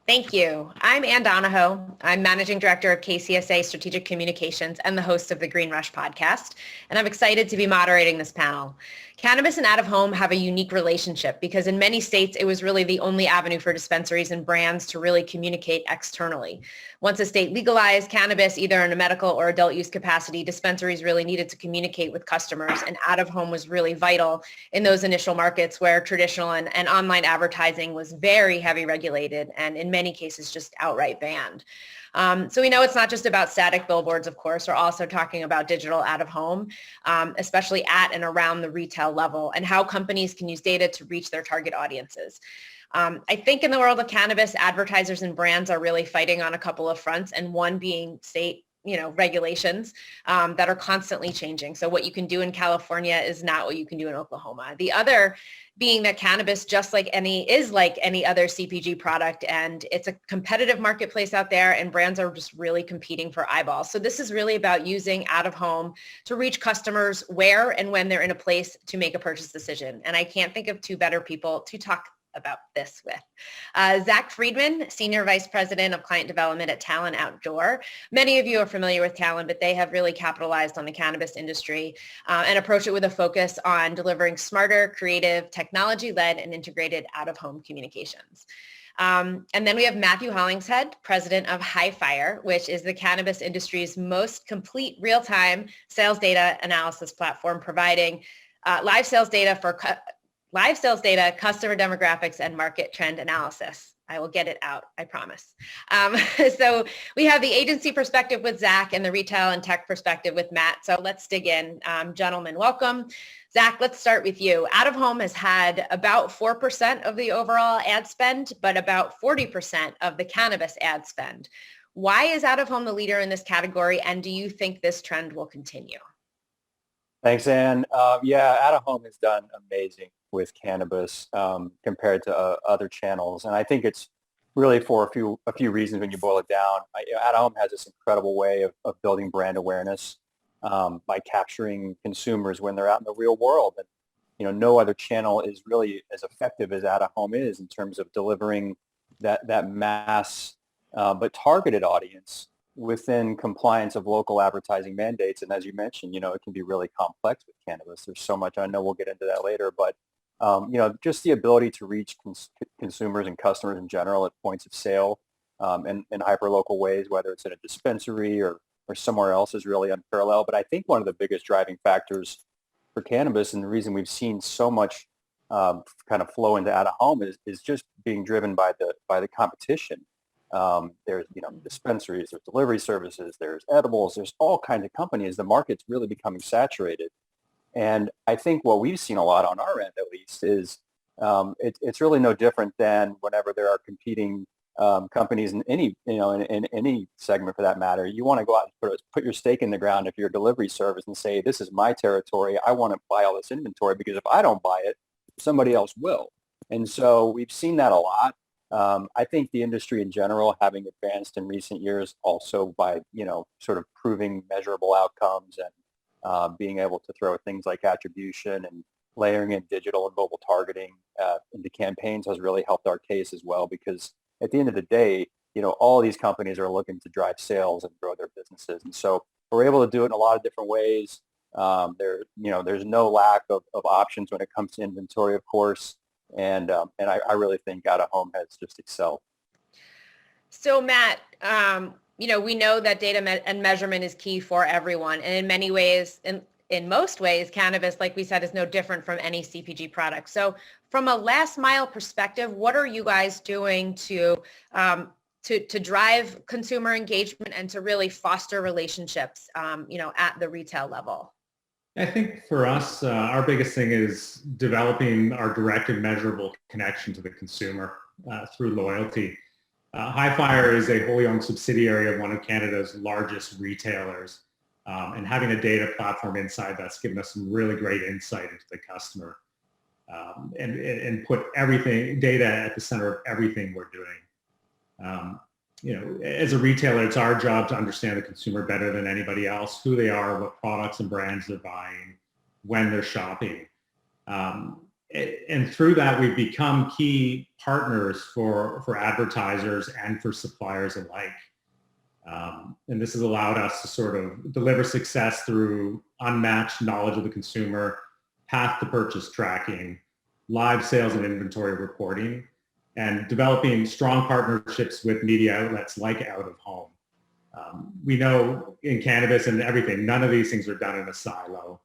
Thank you. I'm Ann Donahoe. I'm Managing Director of KCSA Strategic Communications and the host of the Green Rush podcast, and I'm excited to be moderating this panel. Cannabis and out-of-home have a unique relationship because in many states, it was really the only avenue for dispensaries and brands to really communicate externally. Once a state legalized cannabis, either in a medical or adult use capacity, dispensaries really needed to communicate with customers, and out-of-home was really vital in those initial markets where traditional and online advertising was very heavy regulated and in many cases just outright banned. So we know it's not just about static billboards, of course. We're also talking about digital out of home, especially at and around the retail level, and how companies can use data to reach their target audiences. I think in the world of cannabis, advertisers and brands are really fighting on a couple of fronts, and one being state regulations that are constantly changing. So what you can do in California is not what you can do in Oklahoma. The other being that cannabis, just like any other CPG product, and it's a competitive marketplace out there, and brands are just really competing for eyeballs. So this is really about using out of home to reach customers where and when they're in a place to make a purchase decision. And I can't think of two better people to talk about this with. Zach Friedman, Senior Vice President of Client Development at Talon Outdoor. Many of you are familiar with Talon, but they have really capitalized on the cannabis industry and approach it with a focus on delivering smarter, creative, technology-led and integrated out-of-home communications. And then we have Matthew Hollingshead, President of Highfire, which is the cannabis industry's most complete real-time sales data analysis platform, providing live sales data, customer demographics, and market trend analysis. I will get it out, I promise. So we have the agency perspective with Zach and the retail and tech perspective with Matt. So let's dig in. Gentlemen, welcome. Zach, let's start with you. Out of home has had about 4% of the overall ad spend, but about 40% of the cannabis ad spend. Why is out of home the leader in this category, and do you think this trend will continue? Thanks, Ann. Yeah, out of home has done amazing with cannabis compared to other channels, and I think it's really for a few reasons when you boil it down. Out of home has this incredible way of building brand awareness by capturing consumers when they're out in the real world, and no other channel is really as effective as out of home is in terms of delivering that mass but targeted audience within compliance of local advertising mandates. And as you mentioned, it can be really complex with cannabis. There's so much. I know we'll get into that later, but just the ability to reach consumers and customers in general at points of sale in hyper-local ways, whether it's in a dispensary or somewhere else, is really unparalleled. But I think one of the biggest driving factors for cannabis, and the reason we've seen so much kind of flow into out of home, is just being driven by the competition. There's dispensaries, there's delivery services, there's edibles, there's all kinds of companies. The market's really becoming saturated. And I think what we've seen a lot on our end, at least, is it's really no different than whenever there are competing companies in any in any segment for that matter. You want to go out and put your stake in the ground if you're a delivery service and say, this is my territory. I want to buy all this inventory because if I don't buy it, somebody else will. And so we've seen that a lot. I think the industry in general, having advanced in recent years also by, sort of proving measurable outcomes and being able to throw things like attribution and layering in digital and mobile targeting into campaigns has really helped our case as well, because at the end of the day, all these companies are looking to drive sales and grow their businesses. And so we're able to do it in a lot of different ways. There's no lack of options when it comes to inventory, of course. And I really think out of home has just excelled. So Matt, we know that data and measurement is key for everyone. And in many ways, in most ways, cannabis, like we said, is no different from any CPG product. So from a last mile perspective, what are you guys doing to drive consumer engagement and to really foster relationships, at the retail level? I think for us, our biggest thing is developing our direct and measurable connection to the consumer through loyalty. Highfire is a wholly owned subsidiary of one of Canada's largest retailers, and having a data platform inside that's given us some really great insight into the customer and put data at the center of everything we're doing. As a retailer, it's our job to understand the consumer better than anybody else, who they are, what products and brands they're buying, when they're shopping. And through that, we've become key partners for advertisers and for suppliers alike. And this has allowed us to sort of deliver success through unmatched knowledge of the consumer, path to purchase tracking, live sales and inventory reporting, and developing strong partnerships with media outlets like out of home. We know in cannabis and everything, none of these things are done in a silo,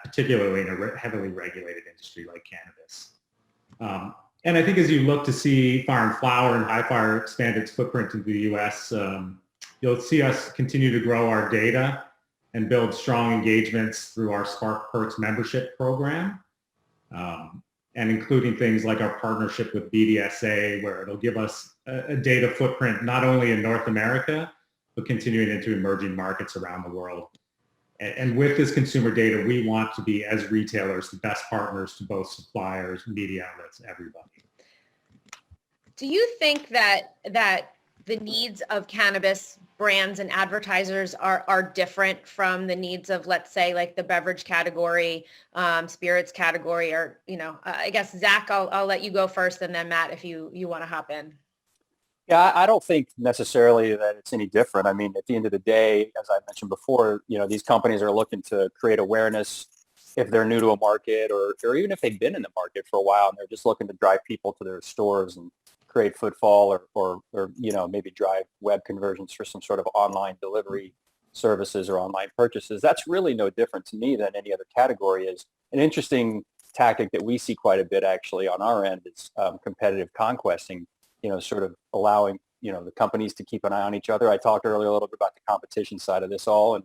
particularly in a heavily regulated industry like cannabis. And I think as you look to see Fire and Flower and Hi-Fire expand its footprint into the US, you'll see us continue to grow our data and build strong engagements through our Spark Perks membership program, and including things like our partnership with BDSA, where it'll give us a data footprint not only in North America, but continuing into emerging markets around the world. And with this consumer data, we want to be, as retailers, the best partners to both suppliers, media outlets, everybody. Do you think that the needs of cannabis brands and advertisers are different from the needs of, let's say, like the beverage category, spirits category, or, I guess, Zach, I'll let you go first, and then Matt, if you want to hop in. Yeah, I don't think necessarily that it's any different. I mean, at the end of the day, as I mentioned before, these companies are looking to create awareness if they're new to a market, or even if they've been in the market for a while and they're just looking to drive people to their stores and create footfall, or maybe drive web conversions for some sort of online delivery services or online purchases. That's really no different to me than any other category. Is an interesting tactic that we see quite a bit actually on our end is competitive conquesting, sort of allowing, the companies to keep an eye on each other. I talked earlier a little bit about the competition side of this all, and,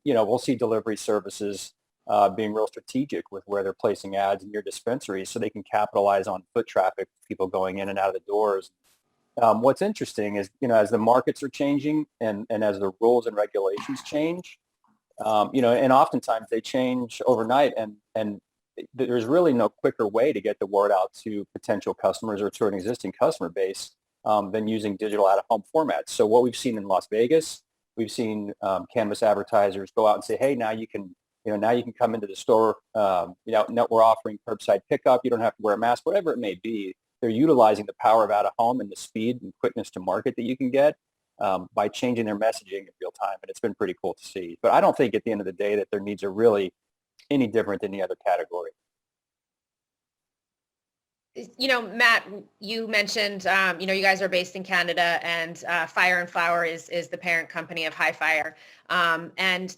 we'll see delivery services being real strategic with where they're placing ads in your dispensaries so they can capitalize on foot traffic, people going in and out of the doors. What's interesting is, as the markets are changing and as the rules and regulations change, and oftentimes they change overnight, and there's really no quicker way to get the word out to potential customers or to an existing customer base than using digital out-of-home formats. So what we've seen in Las Vegas, we've seen cannabis advertisers go out and say, hey, now you can come into the store. We're offering curbside pickup. You don't have to wear a mask, whatever it may be. They're utilizing the power of out-of-home and the speed and quickness to market that you can get by changing their messaging in real time. And it's been pretty cool to see. But I don't think at the end of the day that their needs are really any different than the other category. Matt, you mentioned, you guys are based in Canada, and Fire and Flower is the parent company of Hi-Fire. And,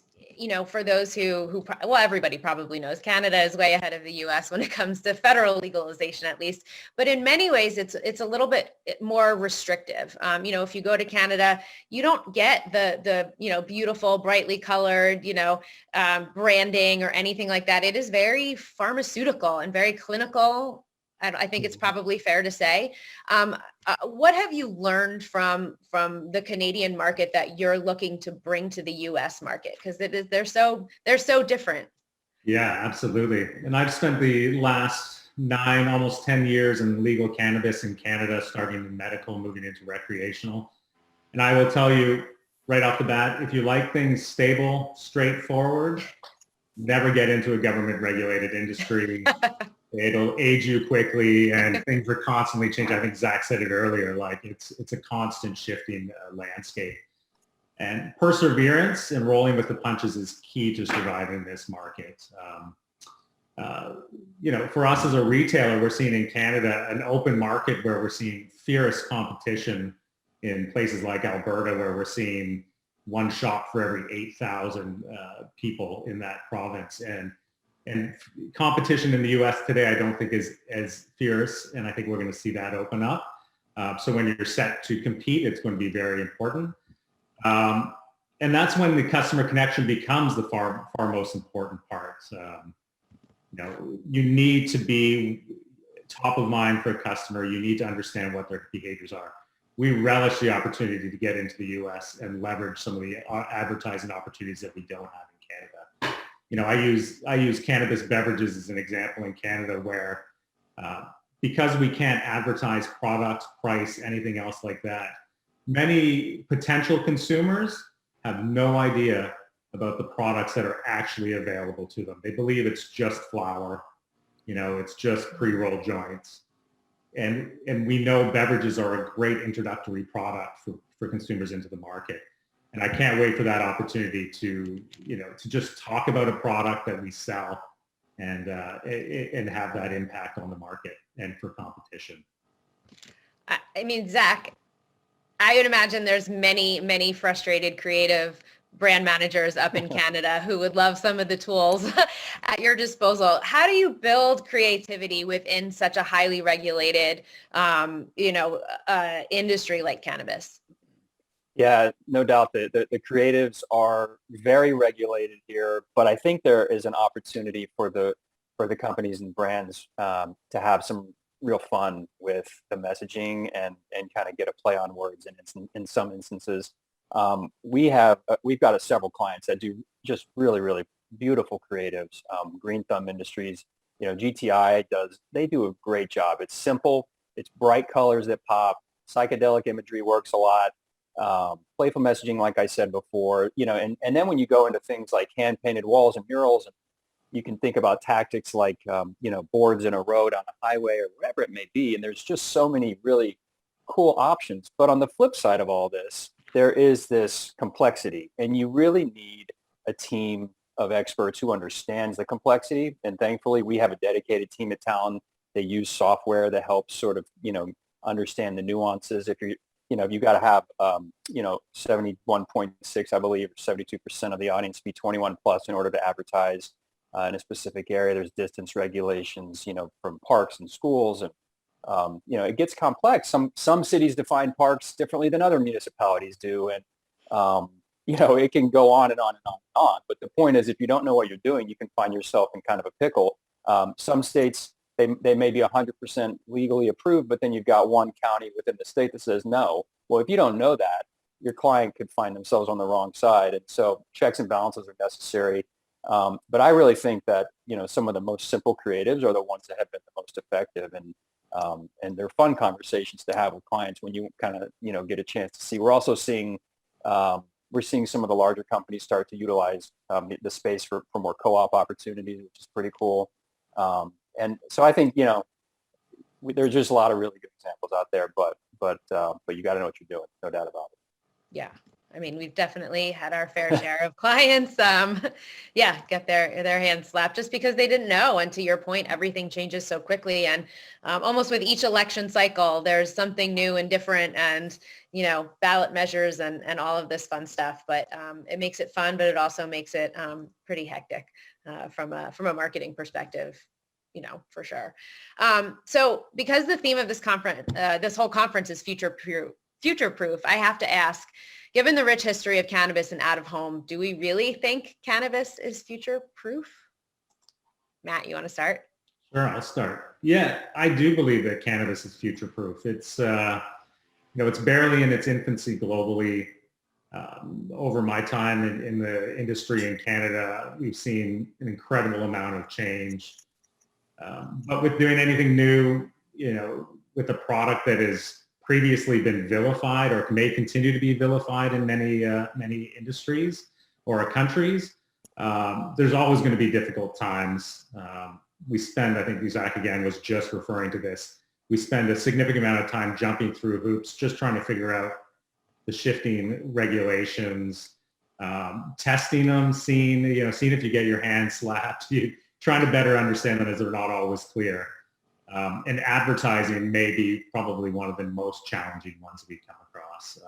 for those who everybody probably knows, Canada is way ahead of the U.S. when it comes to federal legalization, at least. But in many ways, it's a little bit more restrictive. If you go to Canada, you don't get the beautiful, brightly colored, branding or anything like that. It is very pharmaceutical and very clinical. I think it's probably fair to say. What have you learned from the Canadian market that you're looking to bring to the U.S. market? Because they're so different. Yeah, absolutely. And I've spent the last 9, almost 10 years in legal cannabis in Canada, starting in medical, moving into recreational. And I will tell you right off the bat, if you like things stable, straightforward, never get into a government regulated industry. It'll age you quickly, and things are constantly changing. I think Zach said it earlier, like it's a constant shifting landscape. And perseverance and rolling with the punches is key to surviving this market. For us as a retailer, we're seeing in Canada an open market where we're seeing fierce competition in places like Alberta, where we're seeing one shop for every 8,000 people in that province. And competition in the U.S. today, I don't think is as fierce, and I think we're going to see that open up. So when you're set to compete, it's going to be very important. And that's when the customer connection becomes the far most important part. You need to be top of mind for a customer. You need to understand what their behaviors are. We relish the opportunity to get into the U.S. and leverage some of the advertising opportunities that we don't have in Canada. I use cannabis beverages as an example in Canada, where because we can't advertise products, price, anything else like that, many potential consumers have no idea about the products that are actually available to them. They believe it's just flower. It's just pre-rolled joints. And we know beverages are a great introductory product for consumers into the market. And I can't wait for that opportunity to just talk about a product that we sell and have that impact on the market and for competition. I mean, Zach, I would imagine there's many, many frustrated creative brand managers up in Canada who would love some of the tools at your disposal. How do you build creativity within such a highly regulated, industry like cannabis? Yeah, no doubt that the creatives are very regulated here, but I think there is an opportunity for the companies and brands to have some real fun with the messaging and kind of get a play on words. And in some instances, we've got several clients that do just really, really beautiful creatives. Green Thumb Industries, GTI they do a great job. It's simple, it's bright colors that pop, psychedelic imagery works a lot. Playful messaging, like I said before, and then when you go into things like hand painted walls and murals, and you can think about tactics like, boards in a road on a highway or whatever it may be. And there's just so many really cool options. But on the flip side of all this, there is this complexity, and you really need a team of experts who understands the complexity. And thankfully, we have a dedicated team at Talon. They use software that helps sort of, understand the nuances. If you got to have, 71.6, I believe, or 72% of the audience be 21 plus in order to advertise in a specific area. There's distance regulations, from parks and schools, and it gets complex. Some cities define parks differently than other municipalities do, and it can go on and on and on and on. But the point is, if you don't know what you're doing, you can find yourself in kind of a pickle. Some states, they may be 100% legally approved, but then you've got one county within the state that says no. Well, if you don't know that, your client could find themselves on the wrong side. And so checks and balances are necessary. But I really think that, some of the most simple creatives are the ones that have been the most effective. And they're fun conversations to have with clients when you kind of, get a chance to see. We're also seeing, we're seeing some of the larger companies start to utilize the space for more co-op opportunities, which is pretty cool. And so I think, there's just a lot of really good examples out there, but you got to know what you're doing, no doubt about it. Yeah. I mean, we've definitely had our fair share of clients, get their hands slapped just because they didn't know. And to your point, everything changes so quickly. And almost with each election cycle, there's something new and different, and, ballot measures and all of this fun stuff. But it makes it fun, but it also makes it pretty hectic from a marketing perspective. For sure. So because the theme of this conference, this whole conference is future proof, I have to ask, given the rich history of cannabis and out of home, do we really think cannabis is future proof? Matt, you want to start? Sure, I'll start. Yeah, I do believe that cannabis is future proof. It's, it's barely in its infancy globally. Over my time in the industry in Canada, we've seen an incredible amount of change. But with doing anything new, with a product that has previously been vilified or may continue to be vilified in many industries or countries, there's always going to be difficult times. We spend, I think Zach again was just referring to this, we spend a significant amount of time jumping through hoops, just trying to figure out the shifting regulations, testing them, seeing if you get your hands slapped, trying to better understand them as they're not always clear. And advertising may be probably one of the most challenging ones we come across.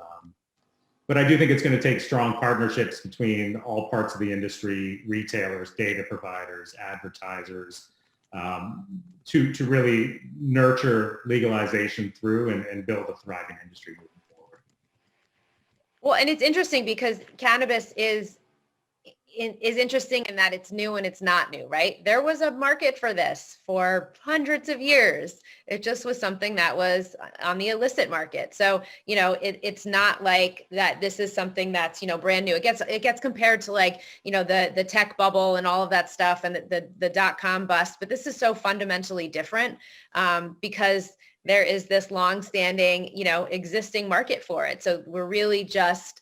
But I do think it's going to take strong partnerships between all parts of the industry, retailers, data providers, advertisers, to really nurture legalization through and build a thriving industry moving forward. Well, and it's interesting because cannabis is interesting in that it's new and it's not new, right? There was a market for this for hundreds of years. It just was something that was on the illicit market. So, it's not like that this is something that's, brand new. It gets compared to like, the tech bubble and all of that stuff and the dot-com bust. But this is so fundamentally different because there is this long-standing, existing market for it. So we're really just,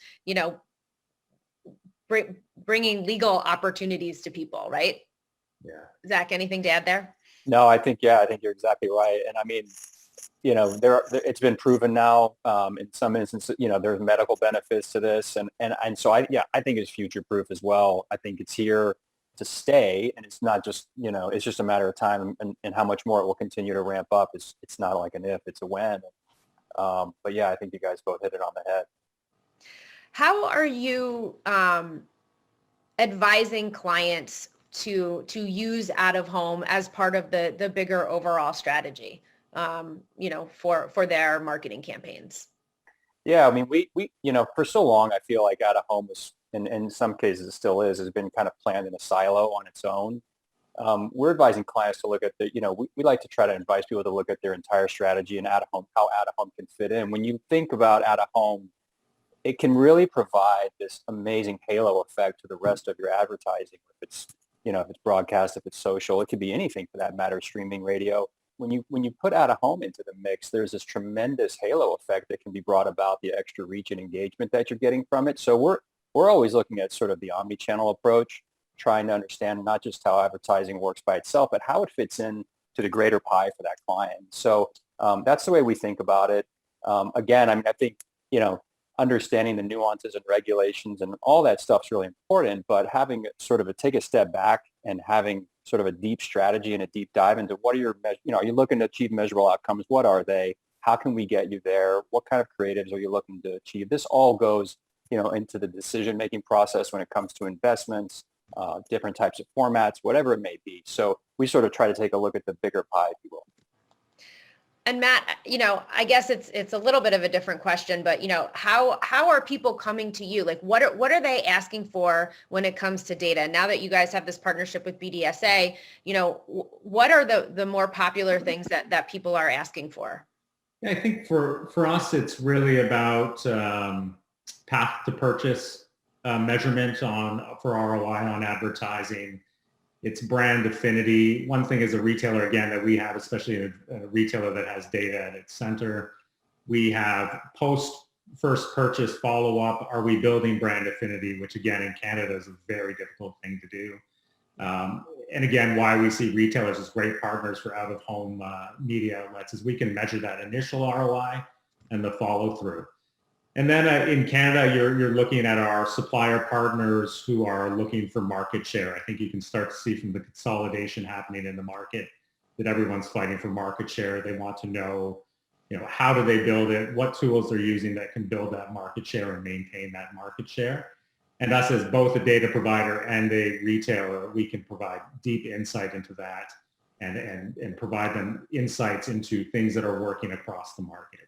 bringing legal opportunities to people, right? Yeah. Zach, anything to add there? No, I think you're exactly right. And I mean, it's been proven now, in some instances, there's medical benefits to this. And so I think it's future proof as well. I think it's here to stay, and it's not just, it's just a matter of time, and how much more it will continue to ramp up. It's not like an if, it's a when. But yeah, I think you guys both hit it on the head. How are you advising clients to use out of home as part of the bigger overall strategy, for their marketing campaigns? Yeah, I mean, we for so long, I feel like out of home was, and in some cases it still is, has been kind of planned in a silo on its own. We're advising clients to look at we like to try to advise people to look at their entire strategy and out of home, how out of home can fit in. When you think about out of home, it can really provide this amazing halo effect to the rest of your advertising. If it's, if it's broadcast, if it's social, it could be anything for that matter, streaming, radio. When you put out of home into the mix, there's this tremendous halo effect that can be brought about, the extra reach and engagement that you're getting from it. So we're always looking at sort of the omni-channel approach, trying to understand not just how advertising works by itself, but how it fits in to the greater pie for that client. So that's the way we think about it. Again, I mean, I think, understanding the nuances and regulations and all that stuff is really important, but having sort of take a step back and having sort of a deep strategy and a deep dive into what are your, are you looking to achieve measurable outcomes? What are they? How can we get you there? What kind of creatives are you looking to achieve? This all goes, into the decision-making process when it comes to investments, different types of formats, whatever it may be. So we sort of try to take a look at the bigger pie, if you will. And Matt, I guess it's a little bit of a different question, but how are people coming to you? Like, what are they asking for when it comes to data? Now that you guys have this partnership with BDSA, what are the more popular things that people are asking for? Yeah, I think for us, it's really about path to purchase measurement for ROI on advertising. It's brand affinity. One thing as a retailer, again, that we have, especially a retailer that has data at its center, we have post first purchase follow-up. Are we building brand affinity, which again, in Canada is a very difficult thing to do. And again, why we see retailers as great partners for out-of-home media outlets is we can measure that initial ROI and the follow-through. And then in Canada, you're looking at our supplier partners who are looking for market share. I think you can start to see from the consolidation happening in the market that everyone's fighting for market share. They want to know, how do they build it? What tools they're using that can build that market share and maintain that market share. And us as both a data provider and a retailer, we can provide deep insight into that and provide them insights into things that are working across the market.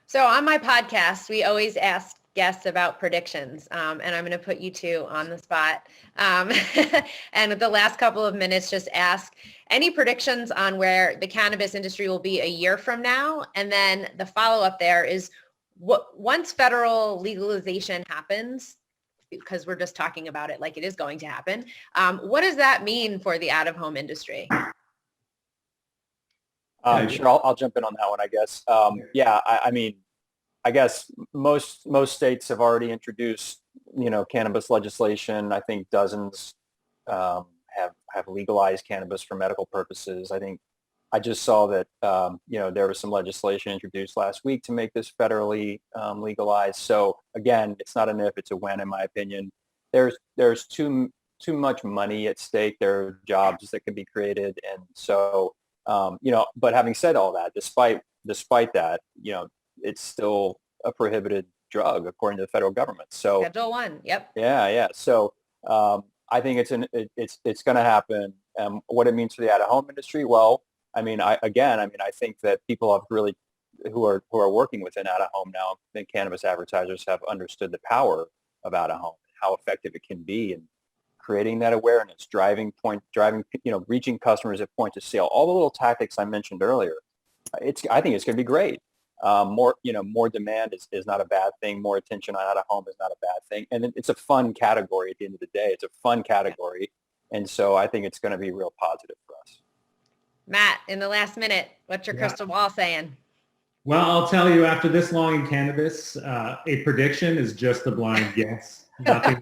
So on my podcast, we always ask guests about predictions, and I'm going to put you two on the spot. And the last couple of minutes, just ask any predictions on where the cannabis industry will be a year from now. And then the follow-up there is, once federal legalization happens, because we're just talking about it like it is going to happen, what does that mean for the out-of-home industry? Sure, I'll jump in on that one, I guess. I mean, I guess most states have already introduced, cannabis legislation. I think dozens have legalized cannabis for medical purposes. I think I just saw that, there was some legislation introduced last week to make this federally legalized. So again, it's not an if, it's a when, in my opinion. There's too much money at stake. There are jobs that can be created, and so. But having said all that, despite that, it's still a prohibited drug according to the federal government. So Schedule 1, yep. Yeah. So I think it's going to happen. What it means for the out-of-home industry, well, I mean, I think that people have really who are working within out-of-home now, I think cannabis advertisers have understood the power of out-of-home, how effective it can be, and creating that awareness, reaching customers at point of sale, all the little tactics I mentioned earlier. I think it's going to be great. More demand is not a bad thing. More attention on out-of-home is not a bad thing. And it's a fun category at the end of the day. It's a fun category. And so I think it's going to be real positive for us. Matt, in the last minute, what's your crystal ball saying? Well, I'll tell you, after this long in cannabis, a prediction is just a blind guess. Nothing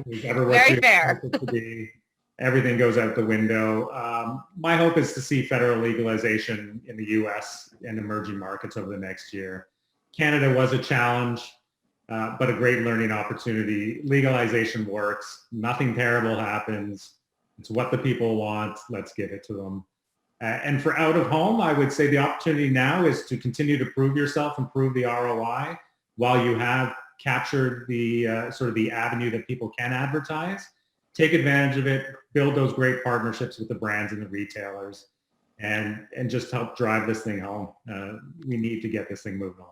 is ever what Very you fair. expect it to be. everything goes out the window. My hope is to see federal legalization in the US and emerging markets over the next year. Canada was a challenge, but a great learning opportunity. Legalization works. Nothing terrible happens. It's what the people want. Let's give it to them. And for out of home, I would say the opportunity now is to continue to prove yourself and prove the ROI while you have captured the sort of the avenue that people can advertise. Take advantage of it, build those great partnerships with the brands and the retailers, and just help drive this thing home. We need to get this thing moving along.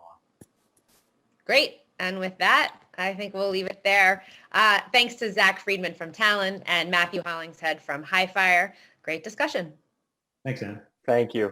Great. And with that, I think we'll leave it there. Thanks to Zach Friedman from Talon and Matthew Hollingshead from Highfire. Great discussion. Thanks, Anne. Thank you.